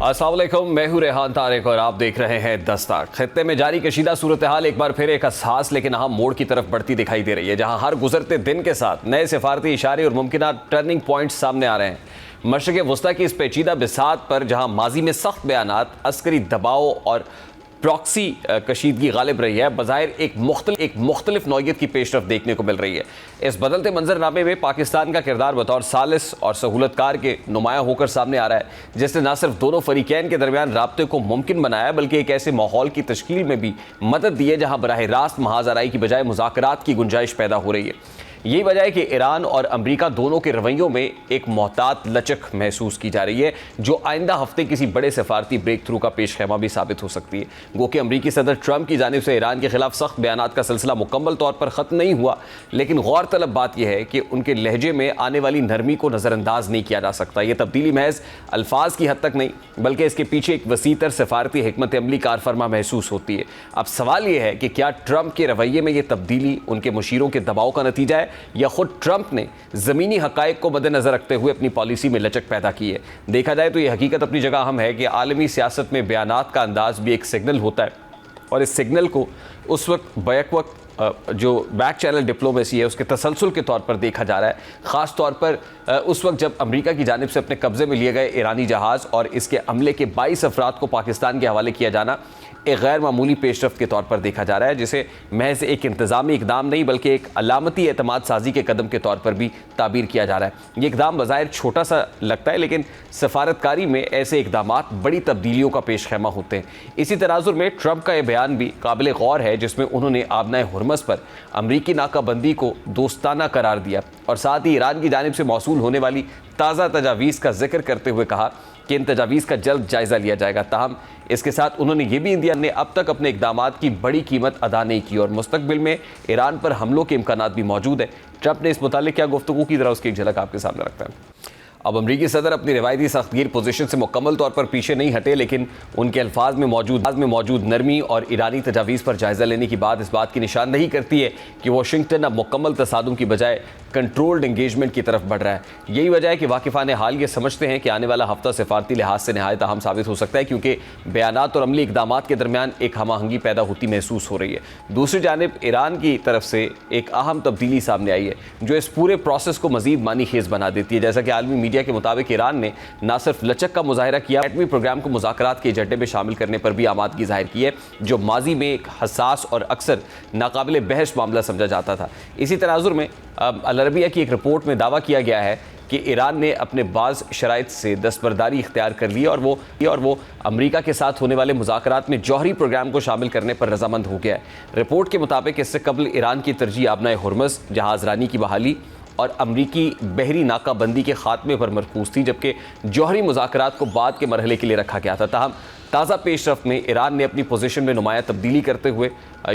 السلام علیکم، میں ہوں ریحان طارق اور آپ دیکھ رہے ہیں دستک۔ خطے میں جاری کشیدہ صورتحال ایک بار پھر ایک حساس لیکن اہم موڑ کی طرف بڑھتی دکھائی دے رہی ہے، جہاں ہر گزرتے دن کے ساتھ نئے سفارتی اشارے اور ممکنہ ٹرننگ پوائنٹس سامنے آ رہے ہیں۔ مشرق وسطیٰ کی اس پیچیدہ بساط پر جہاں ماضی میں سخت بیانات، عسکری دباؤ اور پراکسی کشیدگی غالب رہی ہے، بظاہر ایک مختلف نوعیت کی پیش رفت دیکھنے کو مل رہی ہے۔ اس بدلتے منظرنامے میں پاکستان کا کردار بطور ثالث اور سہولت کار کے نمایاں ہو کر سامنے آ رہا ہے، جس نے نہ صرف دونوں فریقین کے درمیان رابطے کو ممکن بنایا بلکہ ایک ایسے ماحول کی تشکیل میں بھی مدد دی ہے جہاں براہ راست محاذ آرائی کی بجائے مذاکرات کی گنجائش پیدا ہو رہی ہے۔ یہی وجہ ہے کہ ایران اور امریکہ دونوں کے رویوں میں ایک محتاط لچک محسوس کی جا رہی ہے، جو آئندہ ہفتے کسی بڑے سفارتی بریک تھرو کا پیش خیمہ بھی ثابت ہو سکتی ہے۔ گو کہ امریکی صدر ٹرمپ کی جانب سے ایران کے خلاف سخت بیانات کا سلسلہ مکمل طور پر ختم نہیں ہوا، لیکن غور طلب بات یہ ہے کہ ان کے لہجے میں آنے والی نرمی کو نظر انداز نہیں کیا جا سکتا۔ یہ تبدیلی محض الفاظ کی حد تک نہیں بلکہ اس کے پیچھے ایک وسیع تر سفارتی حکمت عملی کار فرما محسوس ہوتی ہے۔ اب سوال یہ ہے کہ کیا ٹرمپ کے رویے میں یہ تبدیلی ان کے مشیروں کے دباؤ کا نتیجہ ہے یا خود ٹرمپ نے زمینی حقائق کو مد نظر رکھتے ہوئے اپنی پالیسی میں لچک پیدا کی ہے؟ دیکھا جائے تو یہ حقیقت اپنی جگہ اہم ہے کہ عالمی سیاست میں بیانات کا انداز بھی ایک سگنل ہوتا ہے، اور اس سگنل کو اس وقت بیک وقت جو بیک چینل ڈپلومیسی ہے اس کے تسلسل کے طور پر دیکھا جا رہا ہے، خاص طور پر اس وقت جب امریکہ کی جانب سے اپنے قبضے میں لیے گئے ایرانی جہاز اور اس کے عملے کے 22 افراد کو پاکستان کے حوالے کیا جانا ایک غیر معمولی پیش رفت کے طور پر دیکھا جا رہا ہے، جسے محض ایک انتظامی اقدام نہیں بلکہ ایک علامتی اعتماد سازی کے قدم کے طور پر بھی تعبیر کیا جا رہا ہے۔ یہ اقدام بظاہر چھوٹا سا لگتا ہے، لیکن سفارتکاری میں ایسے اقدامات بڑی تبدیلیوں کا پیش خیمہ ہوتے ہیں۔ اسی تناظر میں ٹرمپ کا یہ بیان بھی قابل غور ہے، جس میں انہوں نے آبنائے ہرمز پر امریکی ناکہ بندی کو دوستانہ قرار دیا اور ساتھ ہی ایران کی جانب سے موصول ہونے والی تازہ تجاویز کا ذکر کرتے ہوئے کہا کہ ان تجاویز کا جلد جائزہ لیا جائے گا۔ تاہم اس کے ساتھ انہوں نے یہ بھی اندیا نے اب تک اپنے اقدامات کی بڑی قیمت ادا نہیں کی اور مستقبل میں ایران پر حملوں کے امکانات بھی موجود ہیں۔ ٹرمپ نے اس متعلق کیا گفتگو کی، ذرا اس کی ایک جھلک آپ کے سامنے رکھتا ہے۔ اب امریکی صدر اپنی روایتی سخت گیر پوزیشن سے مکمل طور پر پیچھے نہیں ہٹے، لیکن ان کے الفاظ میں موجود نرمی اور ایرانی تجاویز پر جائزہ لینے کی بات اس بات کی نشاندہی کرتی ہے کہ واشنگٹن اب مکمل تصادم کی بجائے کنٹرولڈ انگیجمنٹ کی طرف بڑھ رہا ہے۔ یہی وجہ ہے کہ واقفان حال یہ سمجھتے ہیں کہ آنے والا ہفتہ سفارتی لحاظ سے نہایت اہم ثابت ہو سکتا ہے، کیونکہ بیانات اور عملی اقدامات کے درمیان ایک ہم آہنگی پیدا ہوتی محسوس ہو رہی ہے۔ دوسری جانب ایران کی طرف سے ایک اہم تبدیلی سامنے آئی ہے جو اس پورے پروسیس کو مزید معنی خیز بنا دیتی ہے۔ جیسا کہ عالمی میڈیا کے مطابق ایران نے نہ صرف لچک کا مظاہرہ کیا، ایٹمی پروگرام کو مذاکرات کے ایجنڈے میں شامل کرنے پر بھی آمادگی ظاہر کی ہے، جو ماضی میں ایک حساس اور اکثر ناقابل بحث معاملہ سمجھا جاتا تھا۔ اسی تناظر میں العربیہ کی ایک رپورٹ میں دعویٰ کیا گیا ہے کہ ایران نے اپنے بعض شرائط سے دستبرداری اختیار کر لی اور وہ امریکہ کے ساتھ ہونے والے مذاکرات میں جوہری پروگرام کو شامل کرنے پر رضامند ہو گیا ہے۔ رپورٹ کے مطابق اس سے قبل ایران کی ترجیح آبنائے ہرمز، جہاز رانی کی بحالی اور امریکی بحری ناکہ بندی کے خاتمے پر مرکوز تھی، جبکہ جوہری مذاکرات کو بعد کے مرحلے کے لیے رکھا گیا تھا۔ تاہم تازہ پیش رفت میں ایران نے اپنی پوزیشن میں نمایاں تبدیلی کرتے ہوئے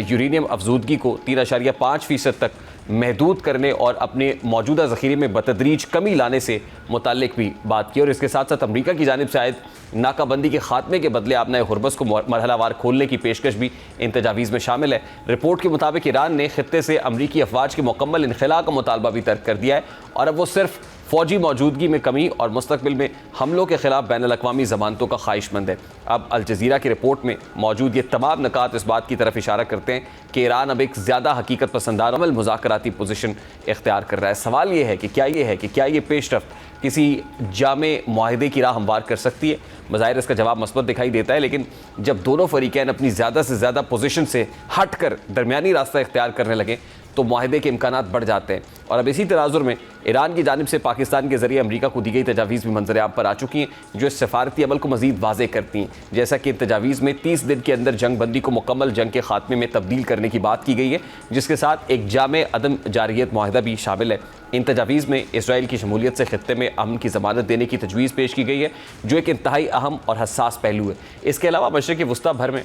یورینیم افزودگی کو 3.5% تک محدود کرنے اور اپنے موجودہ ذخیرے میں بتدریج کمی لانے سے متعلق بھی بات کی، اور اس کے ساتھ ساتھ امریکہ کی جانب سے عائد ناکہ بندی کے خاتمے کے بدلے آبنائے ہرمز کو مرحلہ وار کھولنے کی پیشکش بھی ان تجاویز میں شامل ہے۔ رپورٹ کے مطابق ایران نے خطے سے امریکی افواج کے مکمل انخلاء کا مطالبہ بھی ترک کر دیا ہے، اور اب وہ صرف فوجی موجودگی میں کمی اور مستقبل میں حملوں کے خلاف بین الاقوامی ضمانتوں کا خواہش مند ہے۔ اب الجزیرہ کی رپورٹ میں موجود یہ تمام نکات اس بات کی طرف اشارہ کرتے ہیں کہ ایران اب ایک زیادہ حقیقت پسندانہ عمل مذاکراتی پوزیشن اختیار کر رہا ہے۔ سوال یہ ہے کہ کیا یہ پیش رفت کسی جامع معاہدے کی راہ ہموار کر سکتی ہے؟ بظاہر اس کا جواب مثبت دکھائی دیتا ہے، لیکن جب دونوں فریقین اپنی زیادہ سے زیادہ پوزیشن سے ہٹ کر درمیانی راستہ اختیار کرنے لگیں تو معاہدے کے امکانات بڑھ جاتے ہیں۔ اور اب اسی تناظر میں ایران کی جانب سے پاکستان کے ذریعے امریکہ کو دی گئی تجاویز بھی منظر عام پر آ چکی ہیں، جو اس سفارتی عمل کو مزید واضح کرتی ہیں۔ جیسا کہ تجاویز میں 30 دن کے اندر جنگ بندی کو مکمل جنگ کے خاتمے میں تبدیل کرنے کی بات کی گئی ہے، جس کے ساتھ ایک جامع عدم جارحیت معاہدہ بھی شامل ہے۔ ان تجاویز میں اسرائیل کی شمولیت سے خطے میں امن کی ضمانت دینے کی تجویز پیش کی گئی ہے، جو ایک انتہائی اہم اور حساس پہلو ہے۔ اس کے علاوہ مشرق وسطیٰ بھر میں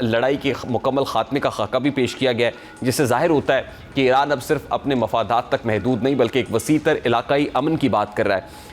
لڑائی کے مکمل خاتمے کا خاکہ بھی پیش کیا گیا ہے، جس سے ظاہر ہوتا ہے کہ ایران اب صرف اپنے مفادات تک محدود نہیں بلکہ ایک وسیع تر علاقائی امن کی بات کر رہا ہے۔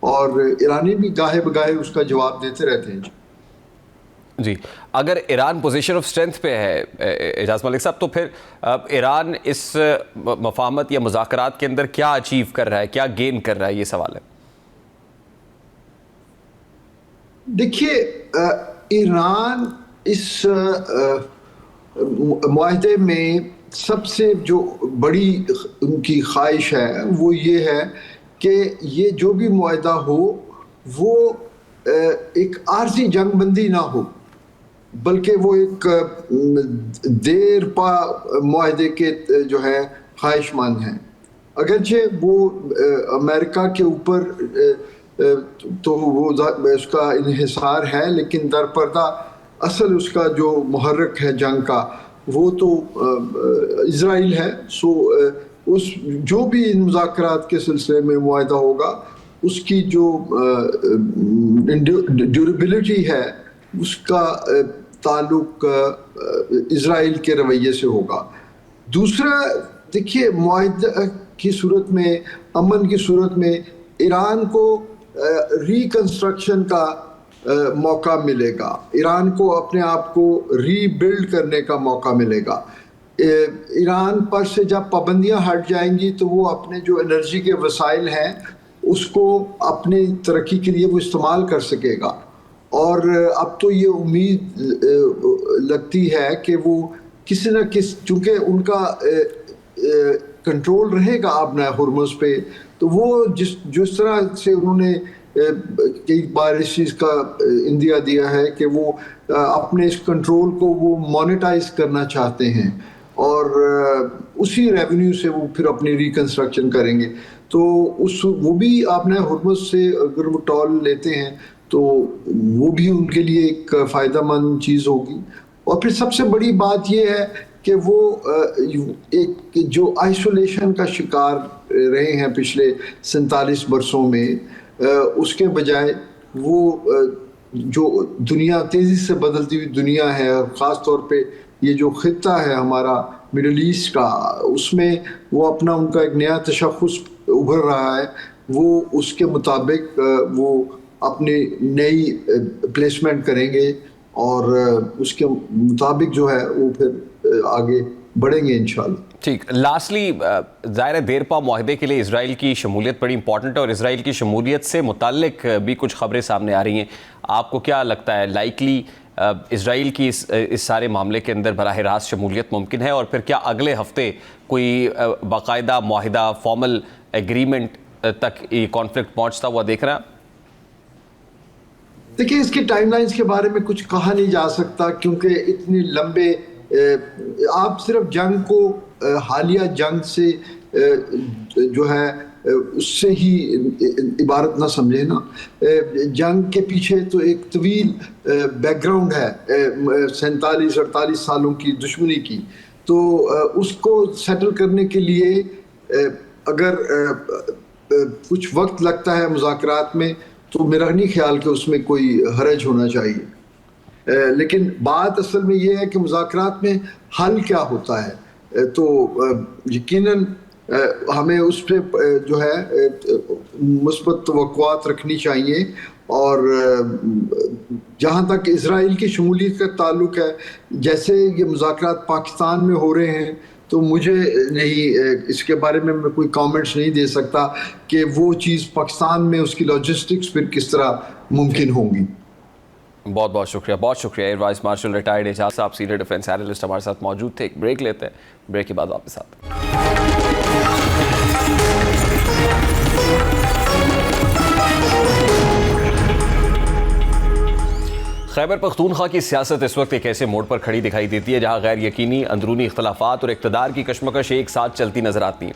اور ایرانی بھی گاہے بگاہے اس کا جواب دیتے رہتے ہیں. جی اگر ایران پوزیشن آف اسٹرینتھ پہ ہے اعجاز ملک صاحب، تو پھر ایران اس مفاہمت یا مذاکرات کے اندر کیا اچیو کر رہا ہے، کیا گین کر رہا ہے، یہ سوال ہے. دیکھیے ایران اس معاہدے میں سب سے جو بڑی ان کی خواہش ہے وہ یہ ہے کہ یہ جو بھی معاہدہ ہو وہ ایک عارضی جنگ بندی نہ ہو، بلکہ وہ ایک دیر پا معاہدے کے جو ہے خواہش مند ہیں. اگرچہ وہ امریکہ کے اوپر تو وہ اس کا انحصار ہے، لیکن در پردہ اصل اس کا جو محرک ہے جنگ کا وہ تو اسرائیل ہے. سو اس جو بھی ان مذاکرات کے سلسلے میں معاہدہ ہوگا اس کی جو ڈیوریبلٹی ہے اس کا تعلق اسرائیل کے رویے سے ہوگا. دوسرا دیکھیے معاہدہ کی صورت میں، امن کی صورت میں ایران کو ریکنسٹرکشن کا موقع ملے گا، ایران کو اپنے آپ کو ری بلڈ کرنے کا موقع ملے گا. ایران پر سے جب پابندیاں ہٹ جائیں گی تو وہ اپنے جو انرجی کے وسائل ہیں اس کو اپنی ترقی کے لیے وہ استعمال کر سکے گا. اور اب تو یہ امید لگتی ہے کہ وہ کسی نہ کسی، چونکہ ان کا کنٹرول رہے گا اب نہ ہرمز پہ، تو وہ جس طرح سے انہوں نے کئی بار اس چیز کا اندیا دیا ہے کہ وہ اپنے اس کنٹرول کو وہ مانیٹائز کرنا چاہتے ہیں اور اسی ریونیو سے وہ پھر اپنی ریکنسٹرکشن کریں گے. تو وہ بھی آپ نے ہرمز سے اگر وہ ٹول لیتے ہیں تو وہ بھی ان کے لیے ایک فائدہ مند چیز ہوگی. اور پھر سب سے بڑی بات یہ ہے کہ وہ ایک جو آئسولیشن کا شکار رہے ہیں پچھلے 47 برسوں میں، اس کے بجائے وہ جو دنیا تیزی سے بدلتی ہوئی دنیا ہے، اور خاص طور پہ یہ جو خطہ ہے ہمارا مڈل ایسٹ کا، اس میں وہ اپنا ان کا ایک نیا تشخص ابھر رہا ہے. وہ اس کے مطابق وہ اپنی نئی پلیسمنٹ کریں گے اور اس کے مطابق جو ہے وہ پھر آگے بڑھیں گے انشاءاللہ. ٹھیک، لاسٹلی ظاہر ہے دیرپا معاہدے کے لیے اسرائیل کی شمولیت بڑی امپورٹنٹ ہے، اور اسرائیل کی شمولیت سے متعلق بھی کچھ خبریں سامنے آ رہی ہیں. آپ کو کیا لگتا ہے لائکلی اسرائیل کی اس سارے معاملے کے اندر براہ راست شمولیت ممکن ہے، اور پھر کیا اگلے ہفتے کوئی باقاعدہ معاہدہ فارمل ایگریمنٹ تک یہ کانفلکٹ پہنچتا ہوا دیکھ رہا ہے؟ دیکھیں اس کی ٹائم لائنز کے بارے میں کچھ کہا نہیں جا سکتا، کیونکہ اتنی لمبے آپ صرف جنگ کو حالیہ جنگ سے جو ہے اس سے ہی عبارت نہ سمجھے نا. جنگ کے پیچھے تو ایک طویل بیک گراؤنڈ ہے 47-48 سالوں کی دشمنی کی. تو اس کو سیٹل کرنے کے لیے اگر کچھ وقت لگتا ہے مذاکرات میں تو میرا نہیں خیال کہ اس میں کوئی حرج ہونا چاہیے. لیکن بات اصل میں یہ ہے کہ مذاکرات میں حل کیا ہوتا ہے، تو یقیناً ہمیں اس پہ جو ہے مثبت توقعات رکھنی چاہیے. اور جہاں تک اسرائیل کی شمولیت کا تعلق ہے، جیسے یہ مذاکرات پاکستان میں ہو رہے ہیں، تو مجھے نہیں اس کے بارے میں کوئی کامنٹس نہیں دے سکتا کہ وہ چیز پاکستان میں اس کی لاجسٹکس پھر کس طرح ممکن ہوں گی. بہت بہت شکریہ، بہت شکریہ. ایئر وائس مارشل ریٹائرڈ اعجاز صاحب، سینئر ڈیفنس اینالسٹ ہمارے ساتھ موجود تھے. ایک بریک لیتے ہیں، بریک کے بعد واپس آتے ہیں. خیبر پختونخوا کی سیاست اس وقت ایک ایسے موڑ پر کھڑی دکھائی دیتی ہے جہاں غیر یقینی اندرونی اختلافات اور اقتدار کی کشمکش ایک ساتھ چلتی نظر آتی ہیں.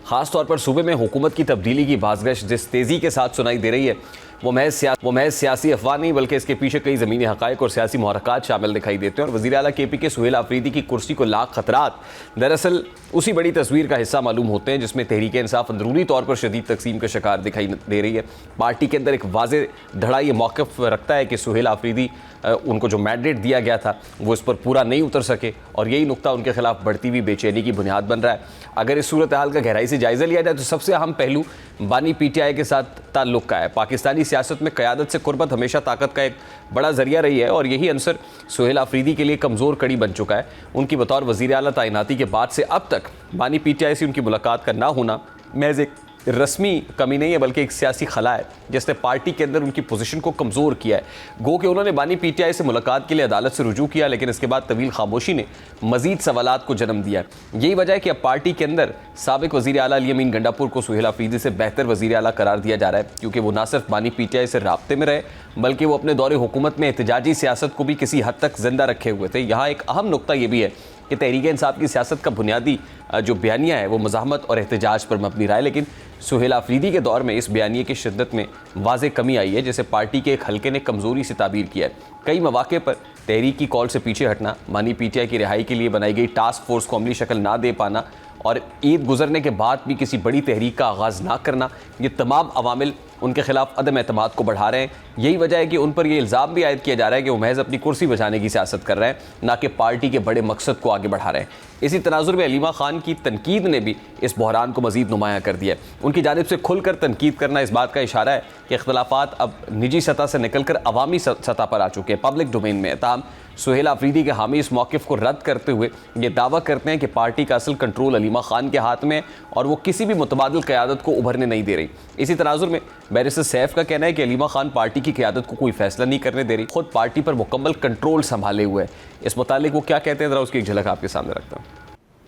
خاص طور پر صوبے میں حکومت کی تبدیلی کی بازگشت جس تیزی کے ساتھ سنائی دے رہی ہے، وہ محض سیاسی افواہ نہیں بلکہ اس کے پیچھے کئی زمینی حقائق اور سیاسی محرکات شامل دکھائی دیتے ہیں، اور وزیر اعلیٰ کے پی کے سہیل آفریدی کی کرسی کو لاکھ خطرات دراصل اسی بڑی تصویر کا حصہ معلوم ہوتے ہیں جس میں تحریک انصاف اندرونی طور پر شدید تقسیم کا شکار دکھائی دے رہی ہے۔ پارٹی کے اندر ایک واضح دھڑا یہ موقف رکھتا ہے کہ سہیل آفریدی ان کو جو مینڈیٹ دیا گیا تھا وہ اس پر پورا نہیں اتر سکے، اور یہی نقطہ ان کے خلاف بڑھتی ہوئی بے چینی کی بنیاد بن رہا ہے۔ اگر اس صورتحال کا گہرائی سے جائزہ لیا جائے تو سب سے اہم پہلو بانی پی ٹی آئی کے ساتھ تعلق کا ہے۔ پاکستانی سیاست میں قیادت سے قربت ہمیشہ طاقت کا ایک بڑا ذریعہ رہی ہے، اور یہی عنصر سہیل آفریدی کے لیے کمزور کڑی بن چکا ہے۔ ان کی بطور وزیر اعلیٰ تعیناتی کے بعد سے اب تک بانی پی ٹی آئی سے ان کی ملاقات کا نہ ہونا محض ایک رسمی کمی نہیں ہے بلکہ ایک سیاسی خلا ہے جس نے پارٹی کے اندر ان کی پوزیشن کو کمزور کیا ہے۔ گو کہ انہوں نے بانی پی ٹی آئی سے ملاقات کے لیے عدالت سے رجوع کیا، لیکن اس کے بعد طویل خاموشی نے مزید سوالات کو جنم دیا ہے۔ یہی وجہ ہے کہ اب پارٹی کے اندر سابق وزیر اعلیٰ علی امین گنڈاپور کو سہیل آفریدی سے بہتر وزیر اعلیٰ قرار دیا جا رہا ہے، کیونکہ وہ نہ صرف بانی پی ٹی آئی سے رابطے میں رہے بلکہ وہ اپنے دور حکومت میں احتجاجی سیاست کو بھی کسی حد تک زندہ رکھے ہوئے تھے۔ یہاں ایک اہم نقطہ یہ بھی ہے کہ تحریک انصاف کی سیاست کا بنیادی جو بیانیہ ہے وہ مزاحمت اور احتجاج پر مبنی رہا ہے، لیکن سہیل آفریدی کے دور میں اس بیانیے کی شدت میں واضح کمی آئی ہے جسے پارٹی کے ایک حلقے نے کمزوری سے تعبیر کیا ہے۔ کئی مواقع پر تحریک کی کال سے پیچھے ہٹنا، بانی پی ٹی آئی کی رہائی کے لیے بنائی گئی ٹاسک فورس کو عملی شکل نہ دے پانا اور عید گزرنے کے بعد بھی کسی بڑی تحریک کا آغاز نہ کرنا، یہ تمام عوامل ان کے خلاف عدم اعتماد کو بڑھا رہے ہیں۔ یہی وجہ ہے کہ ان پر یہ الزام بھی عائد کیا جا رہا ہے کہ وہ محض اپنی کرسی بچانے کی سیاست کر رہے ہیں، نہ کہ پارٹی کے بڑے مقصد کو آگے بڑھا رہے ہیں۔ اسی تناظر میں علیمہ خان کی تنقید نے بھی اس بحران کو مزید نمایاں کر دیا ہے۔ ان کی جانب سے کھل کر تنقید کرنا اس بات کا اشارہ ہے کہ اختلافات اب نجی سطح سے نکل کر عوامی سطح پر آ چکے ہیں، پبلک ڈومین میں۔ تاہم سہیل آفریدی کے حامی اس موقف کو رد کرتے ہوئے یہ دعویٰ کرتے ہیں کہ پارٹی کا اصل کنٹرول علیمہ خان کے ہاتھ میں ہے اور وہ کسی بھی متبادل قیادت کو ابھرنے نہیں دے رہی۔ اسی تناظر میں بیرسٹر سیف کا کہنا ہے کہ علیمہ خان پارٹی کی قیادت کو کوئی فیصلہ نہیں کرنے دے رہی، خود پارٹی پر مکمل کنٹرول سنبھالے ہوئے ہے۔ اس متعلق وہ کیا کہتے ہیں، ذرا اس کی ایک جھلک آپ کے سامنے رکھتا ہوں۔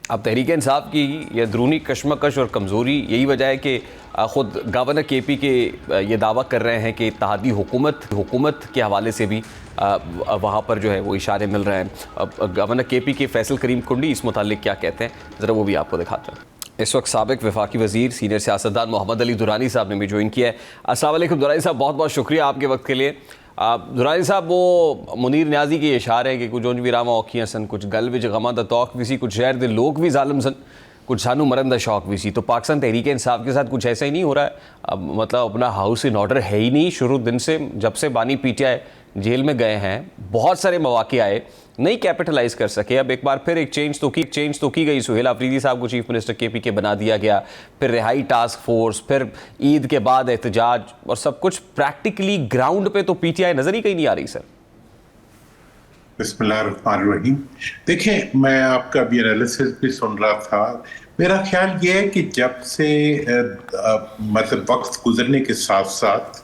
اب تحریک انصاف کی یہ اندرونی کشمکش اور کمزوری یہی وجہ ہے کہ خود گورنر کے پی کے یہ دعویٰ کر رہے ہیں کہ اتحادی حکومت کے حوالے سے بھی وہاں پر جو ہے وہ اشارے مل رہے ہیں۔ گورنر کے پی کے فیصل کریم کنڈی اس متعلق کیا کہتے ہیں، ذرا وہ بھی آپ کو دکھاتا ہیں۔ اس وقت سابق وفاقی وزیر سینئر سیاستدان محمد علی درانی صاحب نے بھی جوائن کیا ہے۔ السلام علیکم درانی صاحب، بہت بہت شکریہ آپ کے وقت کے لیے۔ درانی صاحب، وہ منیر نیازی کے اشارے ہیں کہ کچھ اونج ویراما اوکھیاں سن، کچھ گل وچ غماں دا توق بھی سی، کچھ شہر دے لوگ بھی ظالم سن، کچھ سانو مرن دا شوق بھی سی۔ تو پاکستان تحریک انصاف کے ساتھ کچھ ایسا ہی نہیں ہو رہا ہے؟ مطلب اپنا ہاؤس ان آرڈر ہے ہی نہیں شروع دن سے، جب سے بانی پی ٹی آئی جیل میں گئے ہیں بہت سارے مواقع آئے، نہیں کیپٹلائز کر سکے۔ اب ایک بار پھر ایک چینج تو کی گئی، سہیل آفریدی صاحب کو چیف منسٹر کے پی کے بنا دیا گیا، پھر رہائی ٹاسک فورس، پھر عید کے بعد احتجاج، اور سب کچھ پریکٹیکلی گراؤنڈ پہ تو پی ٹی آئی نظر ہی کہیں نہیں آ رہی سر۔ بسم اللہ الرحمن الرحیم۔ دیکھیں، میں آپ کا بھی انالیسس بھی سن رہا تھا، میرا خیال یہ ہے کہ جب سے مطلب وقت گزرنے کے ساتھ ساتھ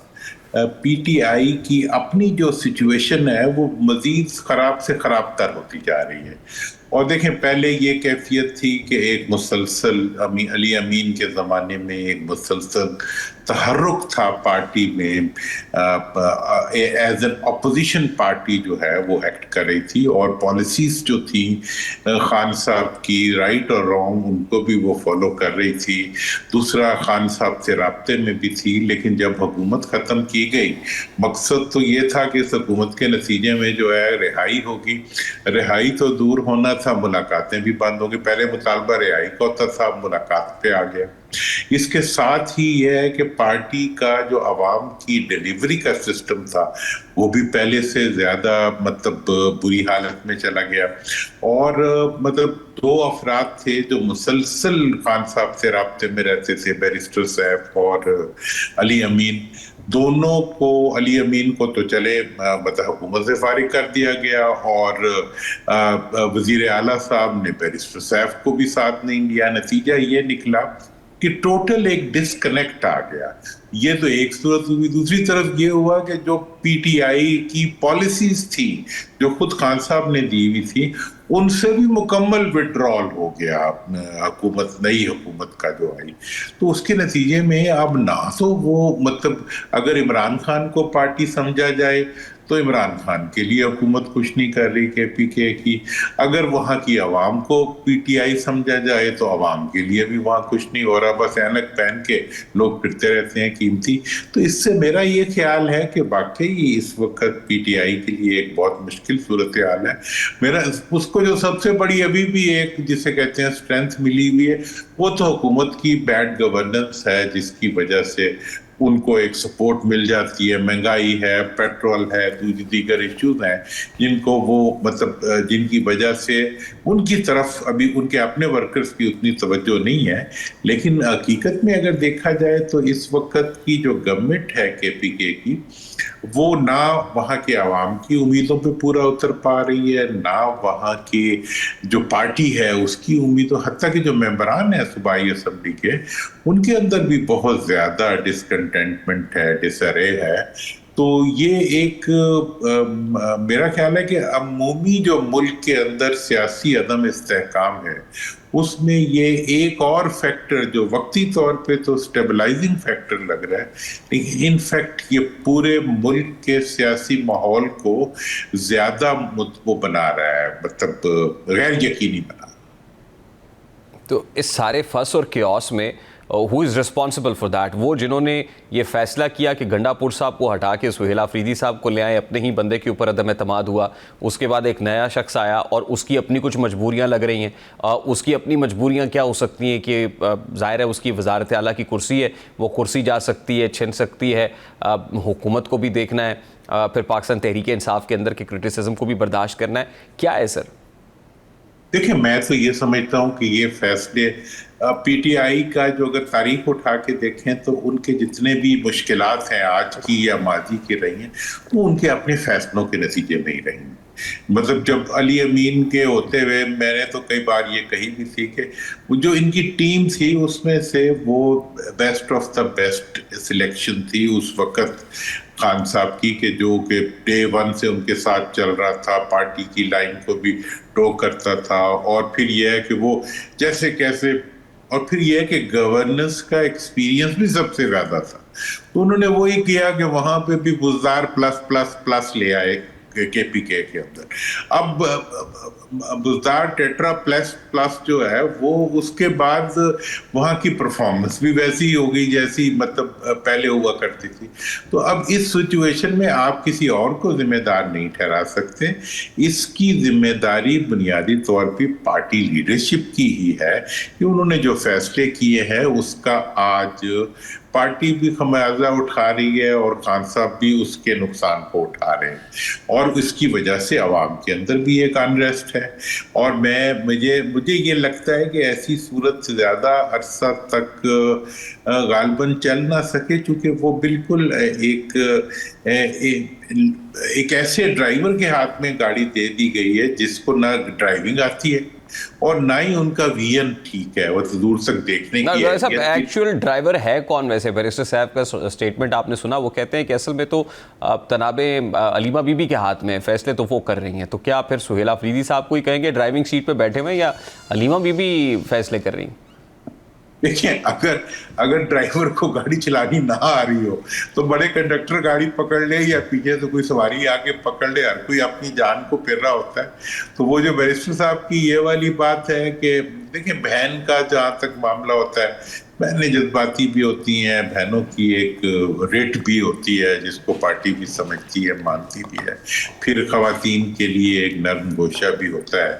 پی ٹی آئی کی اپنی جو سچویشن ہے وہ مزید خراب سے خراب تر ہوتی جا رہی ہے۔ اور دیکھیں، پہلے یہ کیفیت تھی کہ ایک مسلسل علی امین کے زمانے میں ایک مسلسل تحرک تھا پارٹی میں، ایز این اپوزیشن پارٹی جو ہے وہ ایکٹ کر رہی تھی، اور پالیسیز جو تھیں خان صاحب کی رائٹ اور رانگ ان کو بھی وہ فالو کر رہی تھی۔ دوسرا، خان صاحب سے رابطے میں بھی تھی، لیکن جب حکومت ختم کی گئی مقصد تو یہ تھا کہ اس حکومت کے نتیجے میں جو ہے رہائی ہوگی۔ رہائی تو دور ہونا تھا، ملاقاتیں بھی بند ہوں گی۔ پہلے مطالبہ رہائی کا ہوتا تھا، ملاقات پہ آ گیا۔ اس کے ساتھ ہی یہ ہے کہ پارٹی کا جو عوام کی ڈیلیوری کا سسٹم تھا وہ بھی پہلے سے زیادہ مطلب بری حالت میں چلا گیا، اور مطلب دو افراد تھے جو مسلسل خان صاحب سے رابطے میں رہتے تھے، بیرسٹر سیف اور علی امین۔ دونوں کو، علی امین کو تو چلے مطلب حکومت سے فارغ کر دیا گیا، اور وزیر اعلیٰ صاحب نے بیرسٹر سیف کو بھی ساتھ نہیں لیا۔ نتیجہ یہ نکلا کہ ٹوٹل ایک ڈسکنیکٹ آ گیا۔ یہ تو ایک صورت ہوئی۔ دوسری طرف یہ ہوا کہ جو پی ٹی آئی کی پالیسیز تھی جو خود خان صاحب نے دی ہوئی تھی ان سے بھی مکمل وڈرال ہو گیا حکومت، نئی حکومت کا جو آئی۔ تو اس کے نتیجے میں اب نہ تو وہ مطلب اگر عمران خان کو پارٹی سمجھا جائے تو عمران خان کے لیے حکومت کچھ نہیں کر رہی KPK کی. اگر وہاں کی عوام کو PTI سمجھا جائے تو عوام کے لیے بھی وہاں کچھ نہیں ہو رہا, بس اینک پہن کے لوگ پھرتے رہتے ہیں قیمتی. تو اس سے میرا یہ خیال ہے کہ واقعی اس وقت PTI کے لیے ایک بہت مشکل صورتحال ہے. میرا اس کو جو سب سے بڑی ابھی بھی ایک جسے کہتے ہیں اسٹرینتھ ملی ہوئی ہے وہ تو حکومت کی بیڈ گورننس ہے, جس کی وجہ سے ان کو ایک سپورٹ مل جاتی ہے. مہنگائی ہے, پیٹرول ہے, دیگر ایشوز ہیں جن کو وہ مطلب جن کی وجہ سے ان کی طرف ابھی ان کے اپنے ورکرز کی اتنی توجہ نہیں ہے. لیکن حقیقت میں اگر دیکھا جائے تو اس وقت کی جو گورنمنٹ ہے KPK کی, وہ نہ وہاں کے عوام کی امیدوں پہ پورا اتر پا رہی ہے, نہ وہاں کی جو پارٹی ہے اس کی امیدوں, حتیٰ کہ جو ممبران ہیں صوبائی اسمبلی کے ان کے اندر بھی بہت زیادہ ڈسکنٹینٹمنٹ ہے, ڈسارے ہے. تو یہ ایک میرا خیال ہے کہ عمومی جو ملک کے اندر سیاسی عدم استحکام ہے اس میں یہ ایک اور فیکٹر جو وقتی طور پہ تو سٹیبلائزنگ فیکٹر لگ رہا ہے, لیکن ان فیکٹ یہ پورے ملک کے سیاسی ماحول کو زیادہ متبو بنا رہا ہے, مطلب غیر یقینی بنا. تو اس سارے فس اور کیوس میں ہو از ریسپانسبل فار دیٹ؟ وہ جنہوں نے یہ فیصلہ کیا کہ گنڈا پور صاحب کو ہٹا کے سہیل آفریدی صاحب کو لے آئے, اپنے ہی بندے کے اوپر عدم اعتماد ہوا, اس کے بعد ایک نیا شخص آیا اور اس کی اپنی کچھ مجبوریاں لگ رہی ہیں. اس کی اپنی مجبوریاں کیا ہو سکتی ہیں کہ ظاہر ہے اس کی وزارت اعلیٰ کی کرسی ہے, وہ کرسی جا سکتی ہے, چھن سکتی ہے, حکومت کو بھی دیکھنا ہے, پھر پاکستان تحریک انصاف کے اندر کے کرٹیسزم کو بھی برداشت کرنا ہے. کیا ہے سر؟ دیکھیں میں تو یہ سمجھتا ہوں کہ یہ فیصلے PTI کا جو اگر تاریخ اٹھا کے دیکھیں تو ان کے جتنے بھی مشکلات ہیں آج کی یا ماضی کی رہی ہیں وہ ان کے اپنے فیصلوں کے نتیجے میں ہی رہی ہیں. مطلب جب علی امین کے ہوتے ہوئے میں نے تو کئی بار یہ کہی بھی تھی کہ جو ان کی ٹیم تھی اس میں سے وہ best of the best selection تھی اس وقت خان صاحب کی, کہ جو کہ ڈے ون سے ان کے ساتھ چل رہا تھا, پارٹی کی لائن کو بھی ٹو کرتا تھا, اور پھر یہ ہے کہ وہ جیسے کیسے, اور پھر یہ ہے کہ گورننس کا ایکسپیرینس بھی سب سے زیادہ تھا. تو انہوں نے وہی کیا کہ وہاں پہ بھی بزدار پلس پلس پلس لے آئے KPK کے اندر. اب بزدار ٹیٹرا پلس پلس جو ہے وہ اس کے بعد وہاں کی پرفارمنس بھی ویسی ہی ہو گئی جیسی مطلب پہلے ہوا کرتی تھی. تو اب اس سچویشن میں آپ کسی اور کو ذمہ دار نہیں ٹھہرا سکتے. اس کی ذمہ داری بنیادی طور پہ پارٹی لیڈرشپ کی ہی ہے کہ انہوں نے جو فیصلے کیے ہیں اس کا آج پارٹی بھی خمیازہ اٹھا رہی ہے اور خان صاحب بھی اس کے نقصان کو اٹھا رہے ہیں, اور اس کی وجہ سے عوام کے اندر بھی ایک انریسٹ ہے. اور مجھے یہ لگتا ہے کہ ایسی صورت سے زیادہ عرصہ تک غالباً چل نہ سکے, چونکہ وہ بالکل ایک ایسے ڈرائیور کے ہاتھ میں گاڑی دے دی گئی ہے جس کو نہ ڈرائیونگ آتی ہے اور نہ ہی ان کا ویژن ٹھیک ہے, وہ دور تک دیکھنے کی ہے. صاحب ایکچوئل ڈرائیور ہے کون ویسے؟ بیرسٹر صاحب کا سٹیٹمنٹ آپ نے سنا, وہ کہتے ہیں کہ اصل میں تو تنابیں علیمہ بی بی کے ہاتھ میں, فیصلے تو وہ کر رہی ہیں. تو کیا پھر سہیل آفریدی صاحب کو ہی کہیں گے ڈرائیونگ سیٹ پہ بیٹھے ہوئے, یا علیمہ بی بی فیصلے کر رہی ہیں؟ دیکھیں اگر ڈرائیور کو گاڑی چلانی نہ آ رہی ہو تو بڑے کنڈکٹر گاڑی پکڑ لے یا پیچھے سے کوئی سواری آگے پکڑ لے, ہر کوئی اپنی جان کو پھر رہا ہوتا ہے. تو وہ جو بیرسٹر صاحب کی یہ والی بات ہے کہ دیکھیں بہن کا جہاں تک معاملہ ہوتا ہے, بہنیں جذباتی بھی ہوتی ہیں, بہنوں کی ایک ریٹ بھی ہوتی ہے جس کو پارٹی بھی سمجھتی ہے, مانتی بھی ہے, پھر خواتین کے لیے ایک نرم گوشہ بھی ہوتا ہے.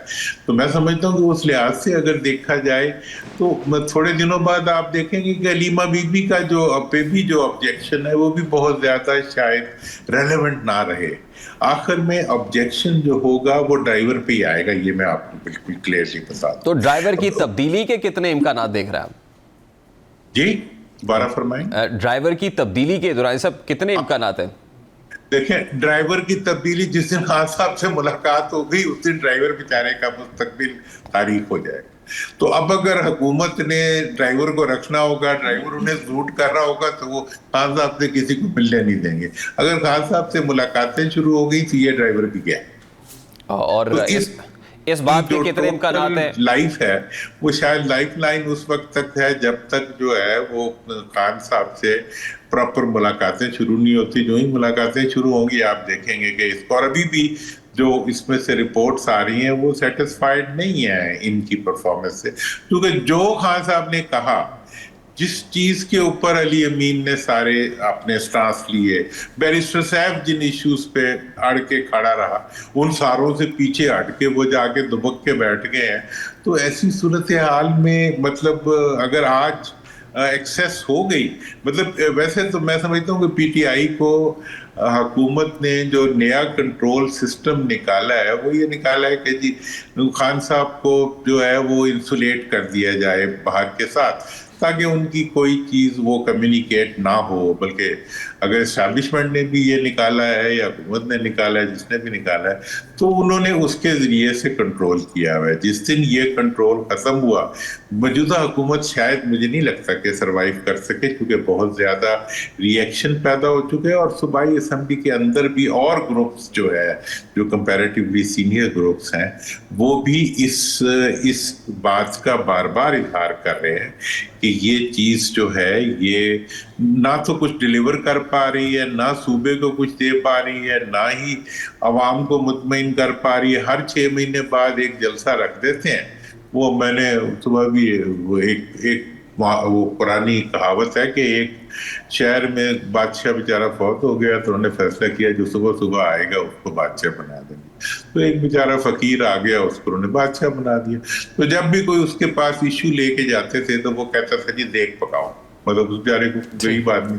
تو میں سمجھتا ہوں کہ اس لحاظ سے اگر دیکھا جائے تو تھوڑے دنوں بعد آپ دیکھیں گے کہ علیمہ بی بی کا جو آبجیکشن ہے وہ بھی بہت زیادہ شاید ریلیونٹ نہ رہے. آخر میں آبجیکشن جو ہوگا وہ ڈرائیور پہ ہی آئے گا, یہ میں آپ کو بالکل کلیئرلی بتا دوں. تو ڈرائیور کی تبدیلی کے کتنے امکانات دیکھ رہے ہیں آپ؟ جی دوبارہ فرمائیں. ڈرائیور کی تبدیلی کے دوران سب کتنے امکانات ہیں؟ دیکھیں ڈرائیور کی تبدیلی جس دن خان صاحب سے ملاقات ہو گئی اس دن ڈرائیور بیچارے کا مستقبل تاریخ ہو جائے گا. تو اب اگر حکومت نے ڈرائیور کو رکھنا ہوگا, ڈرائیور انہیں سوٹ کر رہا ہوگا, تو وہ خان صاحب سے کسی کو ملنے نہیں دیں گے. اگر خان صاحب سے ملاقاتیں شروع ہو گئی تو یہ ڈرائیور بھی گیا. اور اس بات کے کتنے امکانات ہیں؟ لائف ہے وہ شاید لائف لائن اس وقت تک ہے جب تک جو ہے وہ خان صاحب سے پراپر ملاقاتیں شروع نہیں ہوتی. جو ہی ملاقاتیں شروع ہوں گی آپ دیکھیں گے کہ اس کو, اور ابھی بھی جو اس میں سے رپورٹس آ رہی ہیں وہ سیٹسفائیڈ نہیں ہیں ان کی پرفارمنس سے, کیونکہ جو خان صاحب نے کہا, جس چیز کے اوپر علی امین نے سارے اپنے سٹانس لیے, بیرسٹر صاحب جن ایشوز پہ اڑ کے کھڑا رہا, ان ساروں سے پیچھے ہٹ کے وہ جا کے دبک کے بیٹھ گئے ہیں. تو ایسی صورتحال میں مطلب اگر آج ایکسیس ہو گئی, مطلب ویسے تو میں سمجھتا ہوں کہ پی ٹی آئی کو حکومت نے جو نیا کنٹرول سسٹم نکالا ہے وہ یہ نکالا ہے کہ جی خان صاحب کو جو ہے وہ انسولیٹ کر دیا جائے باہر کے ساتھ, تاکہ ان کی کوئی چیز وہ کمیونیکیٹ نہ ہو. بلکہ اگر اسٹیبلشمنٹ نے بھی یہ نکالا ہے یا حکومت نے نکالا ہے, جس نے بھی نکالا ہے, تو انہوں نے اس کے ذریعے سے کنٹرول کیا ہوا ہے. جس دن یہ کنٹرول ختم ہوا, موجودہ حکومت شاید مجھے نہیں لگتا کہ سروائیو کر سکے, کیونکہ بہت زیادہ ری ایکشن پیدا ہو چکے ہیں. اور صوبائی اسمبلی کے اندر بھی اور گروپس جو ہے, جو کمپیریٹیولی سینئر گروپس ہیں, وہ بھی اس بات کا بار بار اظہار کر رہے ہیں کہ یہ چیز جو ہے یہ نہ تو کچھ ڈیلیور کر پا رہی ہے, نہ صوبے کو کچھ دے پا رہی ہے, نہ ہی عوام کو مطمئن کر پا رہی ہے. ہر 6 مہینے بعد ایک جلسہ رکھ دیتے ہیں. وہ میں نے صبح بھی وہ پرانی کہاوت ہے کہ ایک شہر میں بادشاہ بیچارہ فوت ہو گیا تو انہوں نے فیصلہ کیا جو صبح صبح آئے گا اس کو بادشاہ بنا دیں گے. تو ایک بیچارہ فقیر آ گیا, اس کو انہوں نے بادشاہ بنا دیا. تو جب بھی کوئی اس کے پاس ایشو لے کے جاتے تھے تو وہ کہتا تھا جی دیکھ پکاؤ, مطلب اس بیچارے کو غریب آدمی.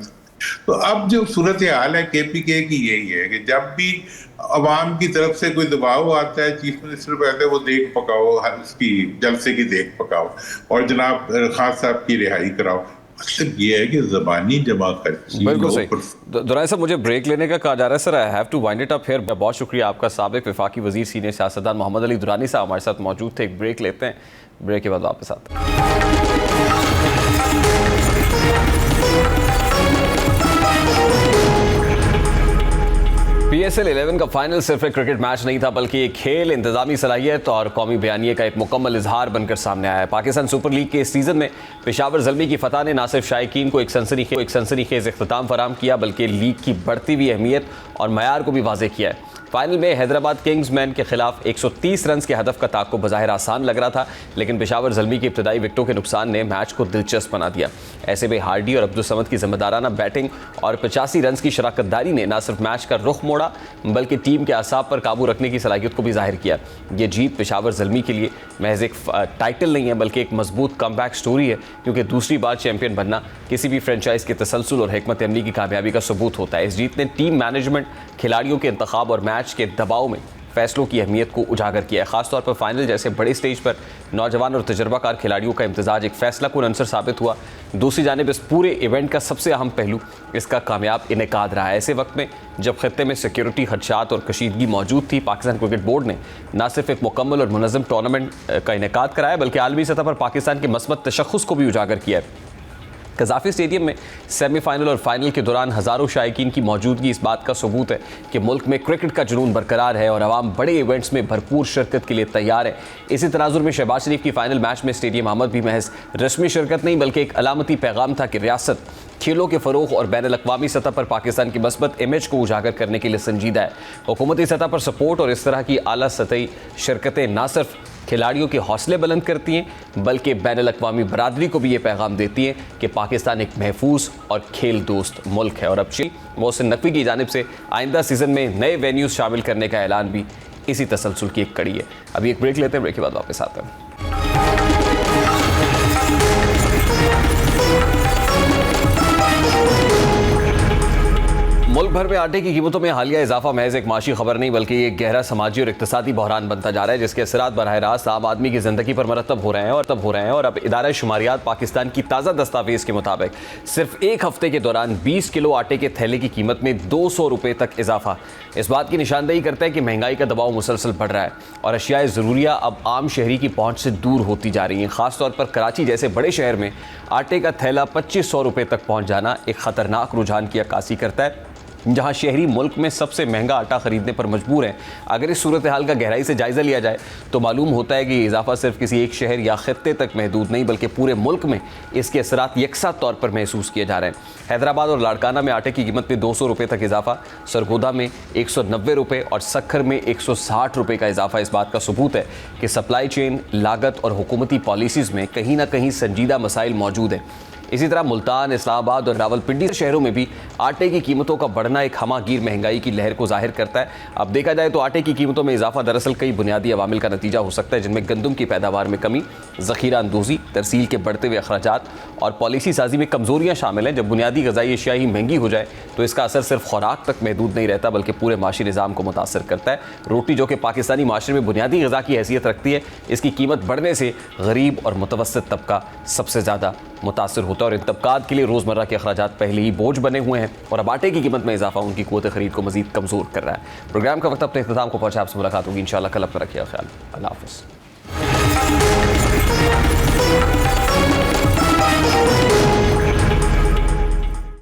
تو اب جو صورتحال ہے کے پی کے کی یہی ہے کہ جب بھی عوام کی طرف سے کوئی دباؤ آتا ہے, چیف منسٹر کہتے ہیں وہ دیکھ پکاؤ, اس کی جلسے کی دیکھ پکاؤ اور جناب خان صاحب کی رہائی کراؤ. مطلب یہ ہے کہ زبانی جمع خرچی. بالکل صحیح. دورانی صاحب مجھے بریک لینے کا کہا جا رہا ہے sir, I have to wind it up here. بہت شکریہ آپ کا. سابق وفاقی وزیر سینئر سیاستدان محمد علی درانی صاحب ہمارے ساتھ موجود تھے. ایک بریک لیتے ہیں, بریک کے بعد واپس آتے ہیں. پی ایس ایل 11 کا فائنل صرف ایک کرکٹ میچ نہیں تھا بلکہ ایک کھیل, انتظامی صلاحیت اور قومی بیانیے کا ایک مکمل اظہار بن کر سامنے آیا ہے. پاکستان سپر لیگ کے اس سیزن میں پشاور زلمی کی فتح نے نہ صرف شائقین کو ایک سنسنی خیز اختتام فراہم کیا بلکہ لیگ کی بڑھتی ہوئی اہمیت اور معیار کو بھی واضح کیا ہے. فائنل میں حیدرآباد کنگز مین کے خلاف 130 رنز کے ہدف کا تعاقب بظاہر آسان لگ رہا تھا, لیکن پشاور زلمی کے ابتدائی وکٹوں کے نقصان نے میچ کو دلچسپ بنا دیا. ایسے میں ہارڈی اور عبدالصمد کی ذمہ دارانہ بیٹنگ اور 85 رنز کی شراکت داری نے نہ صرف میچ کا رخ موڑا بلکہ ٹیم کے اعصاب پر قابو رکھنے کی صلاحیت کو بھی ظاہر کیا. یہ جیت پشاور زلمی کے لیے محض ایک ٹائٹل نہیں ہے بلکہ ایک مضبوط کم بیک سٹوری ہے, کیونکہ دوسری بار چیمپئن بننا کسی بھی فرنچائز کے تسلسل اور حکمت عملی کی کامیابی کا ثبوت ہوتا ہے. اس جیت نے ٹیم مینجمنٹ, کھلاڑیوں کے انتخاب اور میچ کے دباؤ میں فیصلوں کی اہمیت کو اجاگر کیا ہے. خاص طور پر فائنل جیسے بڑے سٹیج پر نوجوان اور تجربہ کار کھلاڑیوں کا امتزاج ایک فیصلہ کن عنصر ثابت ہوا. دوسری جانب اس پورے ایونٹ کا سب سے اہم پہلو اس کا کامیاب انعقاد رہا ہے. ایسے وقت میں جب خطے میں سیکیورٹی خدشات اور کشیدگی موجود تھی, پاکستان کرکٹ بورڈ نے نہ صرف ایک مکمل اور منظم ٹورنامنٹ کا انعقاد کرایا بلکہ عالمی سطح پر پاکستان کے مثبت تشخص کو بھی اجاگر کیا ہے. قذافی اسٹیڈیم میں سیمی فائنل اور فائنل کے دوران ہزاروں شائقین کی موجودگی اس بات کا ثبوت ہے کہ ملک میں کرکٹ کا جنون برقرار ہے اور عوام بڑے ایونٹس میں بھرپور شرکت کے لیے تیار ہے. اسی تناظر میں شہباز شریف کی فائنل میچ میں اسٹیڈیم آمد بھی محض رسمی شرکت نہیں بلکہ ایک علامتی پیغام تھا کہ ریاست کھیلوں کے فروغ اور بین الاقوامی سطح پر پاکستان کی مثبت امیج کو اجاگر کرنے کے لیے سنجیدہ ہے. حکومتی سطح پر سپورٹ اور اس طرح کی اعلیٰ سطحی شرکتیں نہ صرف کھلاڑیوں کے حوصلے بلند کرتی ہیں بلکہ بین الاقوامی برادری کو بھی یہ پیغام دیتی ہیں کہ پاکستان ایک محفوظ اور کھیل دوست ملک ہے. اور اب محسن نقوی کی جانب سے آئندہ سیزن میں نئے وینیوز شامل کرنے کا اعلان بھی اسی تسلسل کی ایک کڑی ہے. ابھی ایک بریک لیتے ہیں, بریک کے بعد واپس آتے ہیں. ملک بھر میں آٹے کی قیمتوں میں حالیہ اضافہ محض ایک معاشی خبر نہیں بلکہ یہ گہرا سماجی اور اقتصادی بحران بنتا جا رہا ہے جس کے اثرات براہ راست عام آدمی کی زندگی پر مرتب ہو رہے ہیں اور اب ادارہ شماریات پاکستان کی تازہ دستاویز کے مطابق صرف ایک ہفتے کے دوران 20 کلو آٹے کے تھیلے کی قیمت میں 200 روپے تک اضافہ اس بات کی نشاندہی کرتا ہے کہ مہنگائی کا دباؤ مسلسل بڑھ رہا ہے اور اشیاء ضروریہ اب عام شہری کی پہنچ سے دور ہوتی جا رہی ہیں. خاص طور پر کراچی جیسے بڑے شہر میں آٹے کا تھیلا 2500 روپے تک پہنچ جانا ایک خطرناک رجحان کی عکاسی کرتا ہے. جہاں شہری ملک میں سب سے مہنگا آٹا خریدنے پر مجبور ہیں۔ اگر اس صورتحال کا گہرائی سے جائزہ لیا جائے تو معلوم ہوتا ہے کہ یہ اضافہ صرف کسی ایک شہر یا خطے تک محدود نہیں بلکہ پورے ملک میں اس کے اثرات یکساں طور پر محسوس کیے جا رہے ہیں۔ حیدرآباد اور لاڑکانہ میں آٹے کی قیمت میں 200 روپے تک اضافہ، سرگودا میں 190 روپے اور سکھر میں 160 روپے کا اضافہ اس بات کا ثبوت ہے کہ سپلائی چین، لاگت اور حکومتی پالیسیز میں کہیں نہ کہیں سنجیدہ مسائل موجود ہیں۔ اسی طرح ملتان، اسلام آباد اور راولپنڈی شہروں میں بھی آٹے کی قیمتوں کا بڑھنا ایک ہمہ گیر مہنگائی کی لہر کو ظاہر کرتا ہے۔ اب دیکھا جائے تو آٹے کی قیمتوں میں اضافہ دراصل کئی بنیادی عوامل کا نتیجہ ہو سکتا ہے، جن میں گندم کی پیداوار میں کمی، ذخیرہ اندوزی، ترسیل کے بڑھتے ہوئے اخراجات اور پالیسی سازی میں کمزوریاں شامل ہیں۔ جب بنیادی غذائی اشیاء ہی مہنگی ہو جائے تو اس کا اثر صرف خوراک تک محدود نہیں رہتا بلکہ پورے معاشی نظام کو متاثر کرتا ہے۔ روٹی جو کہ پاکستانی معاشرے میں بنیادی غذا کی حیثیت رکھتی ہے، اس کی قیمت بڑھنے سے غریب اور متوسط طبقہ سب سے زیادہ متاثر ہوتا ہے اور ان طبقات کے لیے روزمرہ کے اخراجات پہلے ہی بوجھ بنے ہوئے ہیں اور اب آٹے کی قیمت میں اضافہ ان کی قوت خرید کو مزید کمزور کر رہا ہے۔ پروگرام کا وقت اپنے اختتام کو پہنچا، آپ سے ملاقات ہوگی انشاءاللہ کل۔ اپنا رکھیے خیال۔ اللہ حافظ۔